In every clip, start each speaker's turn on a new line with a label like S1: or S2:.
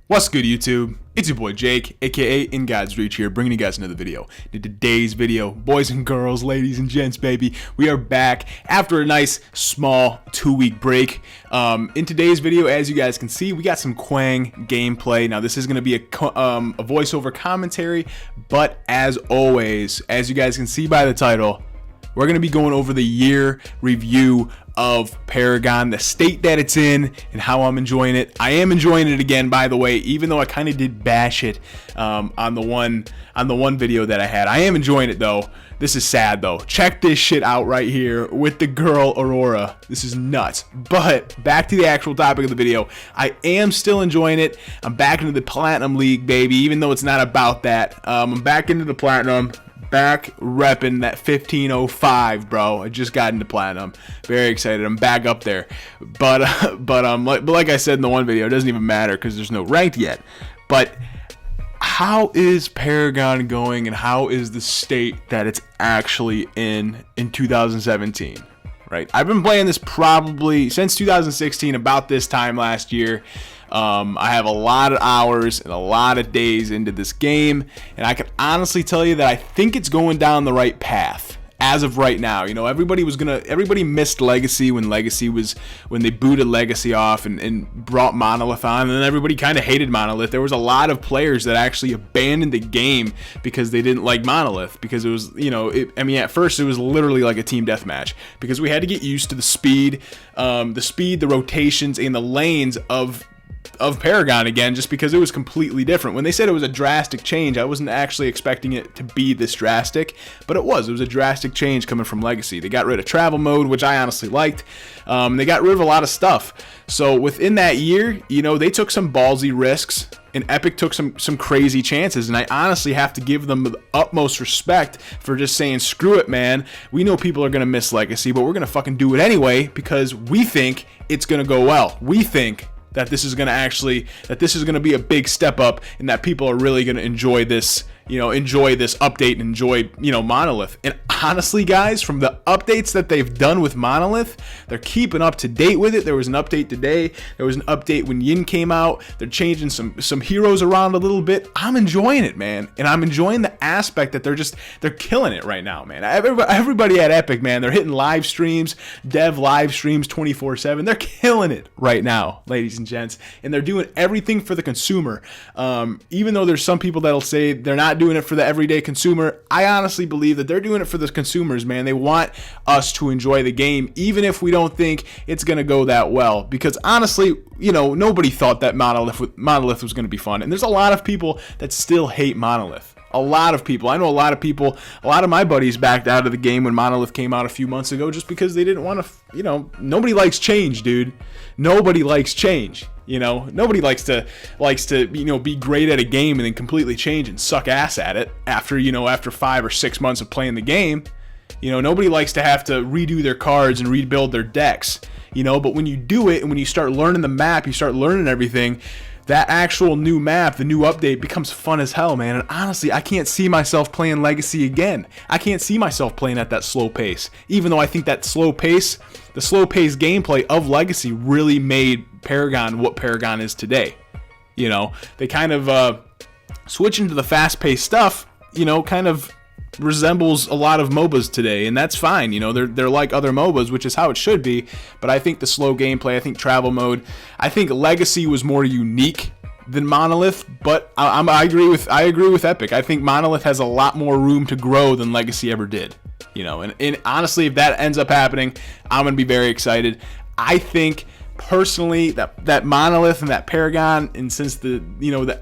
S1: What's good, YouTube? It's your boy Jake, aka xxInGodsReachxx here, bringing you guys another video. In today's video, boys and girls, ladies and gents, baby, we are back after a nice, small 2-week break. In today's video, as you guys can see, we got some Quang gameplay. Now, this is going to be a voiceover commentary, but as always, as you guys can see by the title, we're going to be going over the year review of Paragon, the state that it's in, and how I'm enjoying it. I am enjoying it again, by the way, even though I kind of did bash it on the one video that I had. I am enjoying it though. This is sad though. Check this shit out right here with the girl Aurora. This is nuts. But back to the actual topic of the video. I am still enjoying it. I'm back into the Platinum League, baby, even though it's not about that. I'm back into the Platinum. Back repping that 1505, bro. I just got into Platinum. Very excited. I'm back up there. But like I said in the one video, it doesn't even matter because there's no ranked yet. But how is Paragon going, and how is the state that it's actually in 2017? Right? I've been playing this probably since 2016, about this time last year. I have a lot of hours and a lot of days into this game, and I can honestly tell you that I think it's going down the right path as of right now. You know, everybody missed Legacy when they booted Legacy off and brought Monolith on, and then everybody kind of hated Monolith. There was a lot of players that actually abandoned the game because they didn't like Monolith, because it was, you know, at first it was literally like a team deathmatch, because we had to get used to the speed, the rotations, and the lanes of Paragon again, just because it was completely different. When they said it was a drastic change, I wasn't actually expecting it to be this drastic, but it was a drastic change coming from Legacy. They got rid of travel mode, which I honestly liked. They got rid of a lot of stuff. So within that year, you know, they took some ballsy risks, and Epic took some crazy chances, and I honestly have to give them the utmost respect for just saying, screw it, man. We know people are going to miss Legacy, but we're going to fucking do it anyway because we think it's going to go well. We think that this is going to be a big step up, and that people are really going to enjoy this, enjoy this update and enjoy, Monolith. And honestly, guys, from the updates that they've done with Monolith, they're keeping up to date with it. There was an update today. There was an update when Yin came out. They're changing some heroes around a little bit. I'm enjoying it, man. And I'm enjoying the aspect that they're killing it right now, man. Everybody at Epic, man, they're hitting live streams, dev live streams 24/7. They're killing it right now, ladies and gents. And they're doing everything for the consumer. Even though there's some people that'll say they're not doing it for the everyday consumer, I honestly believe that they're doing it for the consumers, man. They want us to enjoy the game, even if we don't think it's going to go that well. Because honestly, nobody thought that Monolith was going to be fun. And there's a lot of people that still hate Monolith. A lot of people. I know a lot of people, a lot of my buddies backed out of the game when Monolith came out a few months ago just because they didn't want to, nobody likes change, dude. Nobody likes change. Nobody likes to be great at a game and then completely change and suck ass at it after 5 or 6 months of playing the game. Nobody likes to have to redo their cards and rebuild their decks. But when you do it and when you start learning the map, you start learning everything, that actual new map, the new update, becomes fun as hell, man. And honestly, I can't see myself playing Legacy again. I can't see myself playing at that slow pace, even though I think that the slow pace gameplay of Legacy really made Paragon what Paragon is today. They kind of switch into the fast-paced stuff, kind of resembles a lot of MOBAs today, and that's fine. They're like other MOBAs, which is how it should be. But I think the slow gameplay, I think travel mode, I think Legacy was more unique than Monolith. But I agree with Epic. I think Monolith has a lot more room to grow than Legacy ever did. And honestly, if that ends up happening, I'm gonna be very excited. I think personally that Monolith and that Paragon, and since the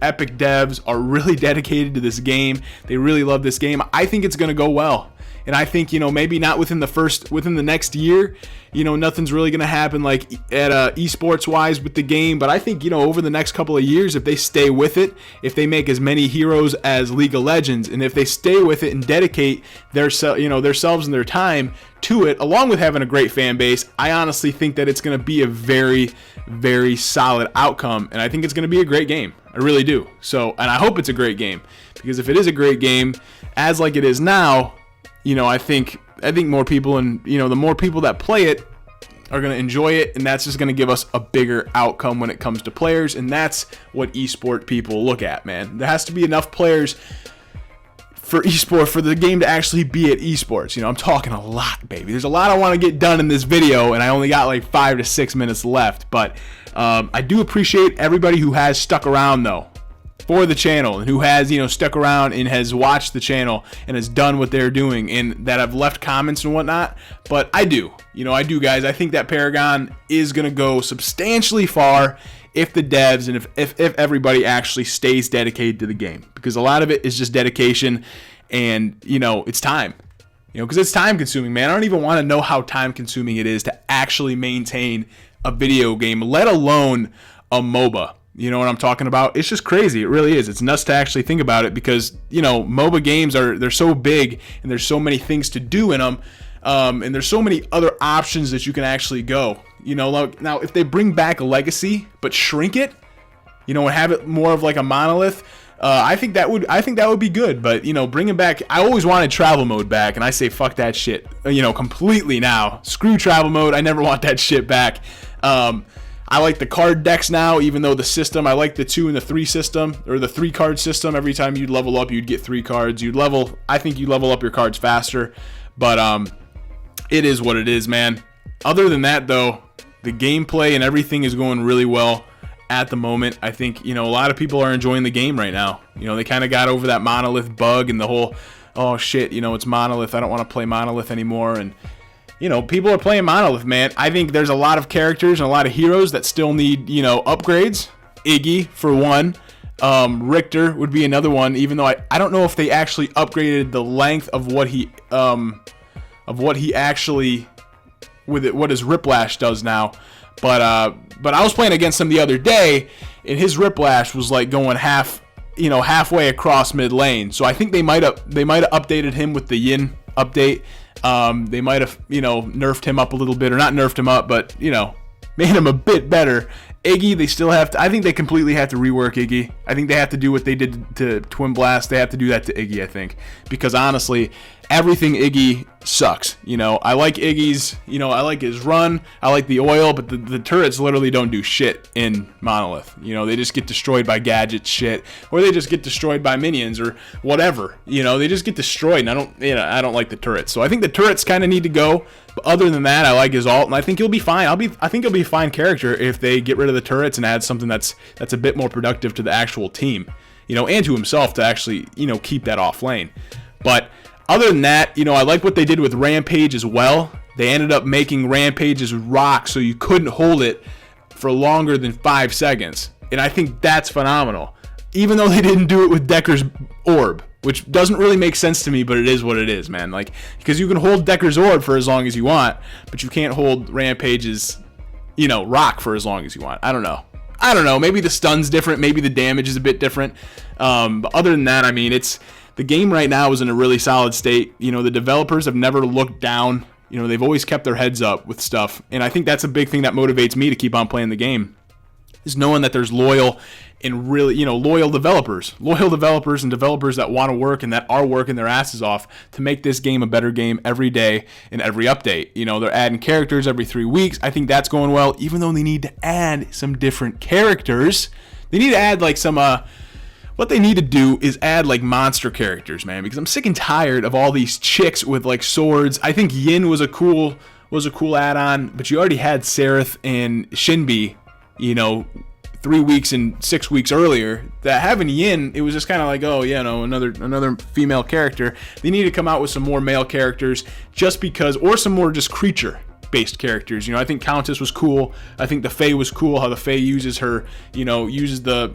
S1: Epic devs are really dedicated to this game, they really love this game, I think it's going to go well. And I think, maybe not within the next year, nothing's really going to happen like at esports wise with the game. But I think, over the next couple of years, if they stay with it, if they make as many heroes as League of Legends, and if they stay with it and dedicate themselves and their time to it, along with having a great fan base, I honestly think that it's going to be a very, very solid outcome. And I think it's going to be a great game. I really do. So, and I hope it's a great game, because if it is a great game, as like it is now, I think more people, and the more people that play it are going to enjoy it, and that's just going to give us a bigger outcome when it comes to players, and that's what esport people look at, man. There has to be enough players for esport, for the game to actually be at esports. You know, I'm talking a lot, baby. There's a lot I want to get done in this video, and I only got like 5 to 6 minutes left, but I do appreciate everybody who has stuck around, though, for the channel, and who has, you know, stuck around and has watched the channel and has done what they're doing, and that have left comments and whatnot. But I do, guys. I think that Paragon is going to go substantially far if the devs and if everybody actually stays dedicated to the game, because a lot of it is just dedication, and it's time, because it's time consuming, man. I don't even want to know how time consuming it is to actually maintain a video game, let alone a MOBA. You know what I'm talking about? It's just crazy. It really is. It's nuts to actually think about it, because MOBA games they're so big, and there's so many things to do in them, and there's so many other options that you can actually go. Like, now if they bring back a Legacy but shrink it, and have it more of like a monolith, I think that would be good. But bringing back, I always wanted travel mode back, and I say fuck that shit, completely now. Screw travel mode. I never want that shit back. I like the card decks now, even though the system, I like the 2 and the 3 system, or the 3 card system. Every time you'd level up, you'd get 3 cards. I think you level up your cards faster, but it is what it is, man. Other than that, though, the gameplay and everything is going really well at the moment. I think, a lot of people are enjoying the game right now. They kind of got over that monolith bug and the whole, oh shit, it's monolith, I don't want to play monolith anymore, and people are playing monolith, man. I think there's a lot of characters and a lot of heroes that still need, upgrades. Iggy, for one. Richter would be another one, even though I don't know if they actually upgraded the length of what he actually, what his Riplash does now. But I was playing against him the other day, and his Riplash was like going halfway across mid lane. So I think they might have updated him with the Yin update. They might have, nerfed him up a little bit, or not nerfed him up, but, made him a bit better. Iggy, they still have to, I think they completely have to rework Iggy. I think they have to do what they did to Twin Blast. They have to do that to Iggy, I think, because honestly, everything Iggy sucks. I like Iggy's, I like his run, I like the oil, but the turrets literally don't do shit in Monolith. They just get destroyed by gadget shit, or they just get destroyed by minions or whatever. They just get destroyed, and I don't like the turrets. So I think the turrets kind of need to go. But other than that, I like his ult, and I think he'll be fine. I think he'll be a fine character if they get rid of the turrets and add something that's a bit more productive to the actual team, and to himself to actually, keep that off lane. But other than that, I like what they did with Rampage as well. They ended up making Rampage's rock so you couldn't hold it for longer than 5 seconds, and I think that's phenomenal. Even though they didn't do it with Decker's Orb, which doesn't really make sense to me, but it is what it is, man. Like, because you can hold Decker's Orb for as long as you want, but you can't hold Rampage's, rock for as long as you want. I don't know. Maybe the stun's different. Maybe the damage is a bit different. But other than that, I mean, the game right now is in a really solid state. The developers have never looked down. They've always kept their heads up with stuff. And I think that's a big thing that motivates me to keep on playing the game, is knowing that there's loyal and really, loyal developers and developers that want to work and that are working their asses off to make this game a better game every day and every update. They're adding characters every 3 weeks. I think that's going well, even though they need to add some different characters. They need to add like some, what they need to do is add like monster characters, man, because I'm sick and tired of all these chicks with like swords. I think Yin was a cool add-on, but you already had Sereth and Shinbi, 3 weeks and 6 weeks earlier. That having Yin, it was just kind of like, oh yeah, another female character. They need to come out with some more male characters, just because, or some more just creature based characters. I think Countess was cool. I think the Fae was cool, how the Fae uses her, uses the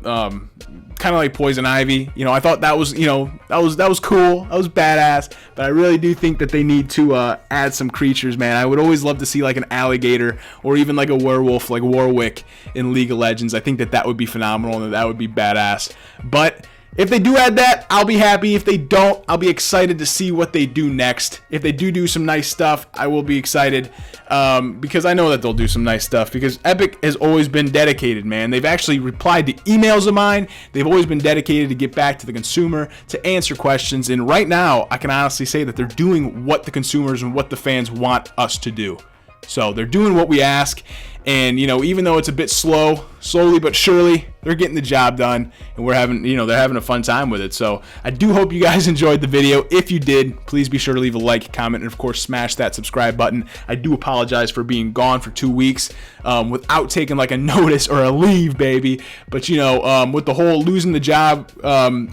S1: kind of like Poison Ivy. I thought that was, that was cool. That was badass. But I really do think that they need to add some creatures, man. I would always love to see like an alligator, or even like a werewolf like Warwick in League of Legends. I think that would be phenomenal, and that would be badass. But if they do add that, I'll be happy. If they don't, I'll be excited to see what they do next. If they do some nice stuff, I will be excited, because I know that they'll do some nice stuff, because Epic has always been dedicated, man. They've actually replied to emails of mine. They've always been dedicated to get back to the consumer, to answer questions, and right now, I can honestly say that they're doing what the consumers and what the fans want us to do. So they're doing what we ask. And, you know, even though it's a bit slowly but surely, they're getting the job done, and we're having, you know, they're having a fun time with it. So I do hope you guys enjoyed the video. If you did, please be sure to leave a like, comment, and of course smash that subscribe button. I do apologize for being gone for 2 weeks without taking like a notice or a leave, baby. But you know, with the whole losing the job,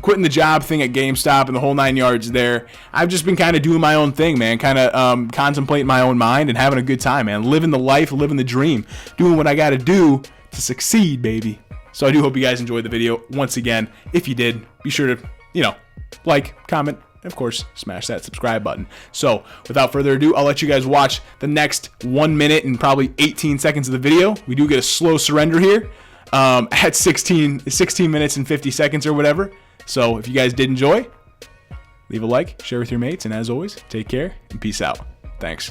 S1: quitting the job thing at GameStop and the whole 9 yards there, I've just been kind of doing my own thing, man. Kind of contemplating my own mind and having a good time, man. Living the life, living the dream, doing what I got to do to succeed, baby. So I do hope you guys enjoyed the video. Once again, if you did, be sure to, you know, like, comment, and of course, smash that subscribe button. So without further ado, I'll let you guys watch the next 1 minute and probably 18 seconds of the video. We do get a slow surrender here at 16 minutes and 50 seconds or whatever. So if you guys did enjoy, leave a like, share with your mates, and as always, take care and peace out. Thanks.